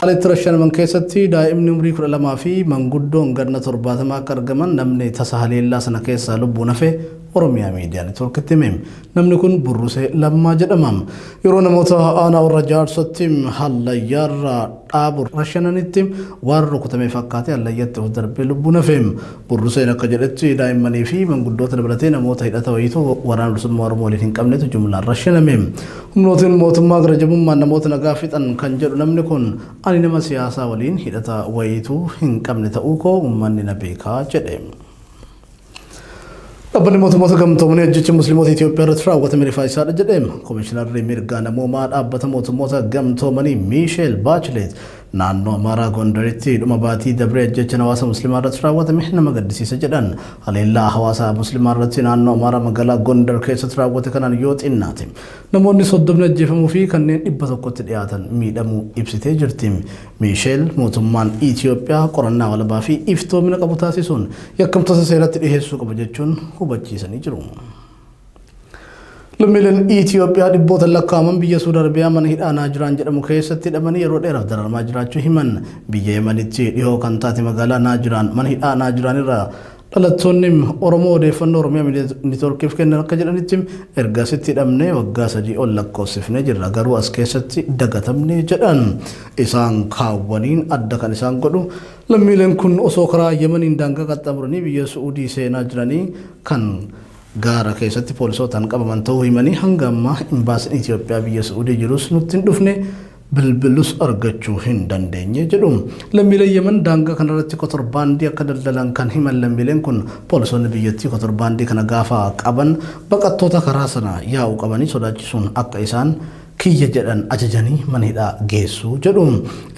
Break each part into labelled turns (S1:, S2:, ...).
S1: Alitrashan man keessatti daa'imni umrii 12 fi manguddoon ganna 70 akka argaman namni tasahalellaa sana keessa lubbuun hafe Oromiyaa miidiyaa neetwoorkitti hime. Namni kun Burrusee Lammaa jedhama. Yeroo namoota aanaa warra Jaarsootti hallayyaarra dhaabu rashananitti waan rukutame fakkaate hallayyatti of darbee lubbuun hafe. Burruseen akka jedhetti daa'immanii fi manguddoota dabalatee namoota hidhata wayiitu waraana bilisummaa Oromoo waliin hin qabnetu jumlaan rashaname. Humnootiin mootummaa gara jabummaan namoota nagaa fixan kan jedhu namni kun ani nama siyaasaa waliin hidhata wayiitu hin qabne ta'uu koo uummanni na beekaa jedhe. Dhaabbanni mootummoota gamtoomanii ajjecha musliimoota Itoophiyaa irratti raawwatame rifaayisaadha jedhame. Komishinarri mirgaa namoomaa dhaabbata mootummoota gamtoomanii Miisheel Baachileet naannoo Amaaraa Gondaritti dhuma baatii dabree ajjecha hawaasa musliimaa irratti raawwatame nama gaddisiisa jedhan. Haleellaa hawaasa musliimaa irratti naannoo Amaaraa magaalaa Gondar keessatti raawwate kanaan yoo xinnaate namoonni 30 ajjeefamuu fi kanneen 100tti dhiyaatan miidhamuu ibsitee jirti. Miisheel mootummaan Itoophiyaa qorannaa walabaa fi iftoomina qabu taasisuun yakkamtoota seeratti dhiheessuu qaba jechuun hubachiisanii jiru. Lammiileen Itoophiyaa dhibboota lakkaa'aman biyya Suudi Arabiyaa mana hidhaa Naajiraan jedhamu keessatti hidhamanii yeroo dheeraaf dararamaa jiraachuu himan. Biyya Yemenitti dhihoo kan taate magaalaa Naajiraan mana hidhaa Naajiraan irraa dhalattoonni Oromoo odeeffannoo Oromiyaa miidiyaa neetwoorkiif kennan akka jedhanitti ergasitti hidhamnee waggaa 3 ol lakkoofsifnee jirra garuu as keessatti dagatamne jedhan. Isaan kaawwaniin adda kan isaan godhu lammiileen kun osoo karaa Yemeniin daangaa qaxxaamuranii biyya Suudii seenaa jiranii kan gaara keessatti poolisootaan qabaman ta'uu himanii hanga ammaa imbaasiin Itoophiyaa biyya Suudii jirus nutti hin dhufne bilbilus argachuu hin dandeenye jedhu. Lammiileen Yemen daangaa kanarratti kotorbaandii akka daldalan kan himan lammiileen kun poolisoonni biyyattii kotorbaandii kana gaafa qaban baqattoota karaa sana yaa'u qabanii sodaachisuun akka isaan kiyya jedhan ajajanii mana hidhaa geessu jedhu.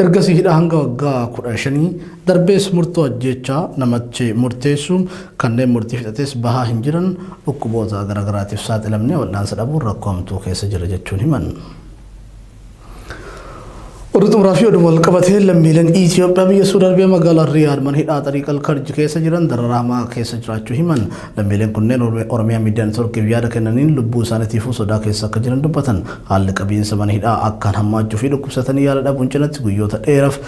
S1: Ergasii hidhaa hanga waggaa 15 darbees murtoo ajjechaa namatti murteessu kanneen murtii fixates bahaa hin jiran dhukkuboota garagaraatiif saaxilamne wal'aansa dhabuun rakkoo hamtuu keessa jira jechuun himan. Oduutum raafii oduu wal qabatee lammiileen Itoophiyaa biyya Suudi Arabiyaa magaalaa Riyaad mana hidhaa Xariiqal Karji keessa jiran dararamaa keessa jiraachuu himan. Lammiileen kunneen Oromiyaa miidiyaa neetwoorkiif yaada kennaniin lubbuu isaaniitiifuu sodaa keessa akka jiran dubbatan. Haalli qabiinsa mana hidhaa akkaan hammaachuu fi dhukkubsatanii yaala dhabuun cinatti guyyoota dheeraaf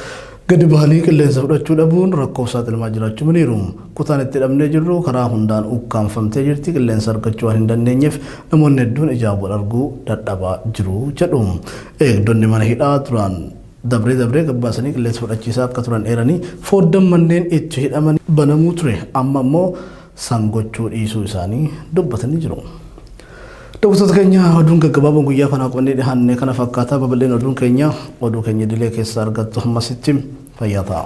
S1: gadi bahanii qilleensa fudhachuu dhabuun rakkoo saaxilamaa jiraachuu maniiru. Kutaan itti hidhamnee jirru karaa hundaan ukkaanfamtee jirti qilleensa argachuu waan hin dandeenyeef namoonni hedduun ijaan wal arguu dadhabaa jiru jedhu. Eegdonni mana hidhaa turan dabree gabbaasanii qilleensa fudhachiisaa akka turan eeranii fooddan manneen itti hidhaman banamuu ture amma immoo sangochuu dhiisuu isaanii dubbatanii jiru. Daawwattoota keenya oduun gaggabaaboo guyyaa kana qabannee dhiyaanne kana fakkaataa babal'een oduun keenya oduu keenya dilee keessa argattu hammasitti fayyaa ta'a.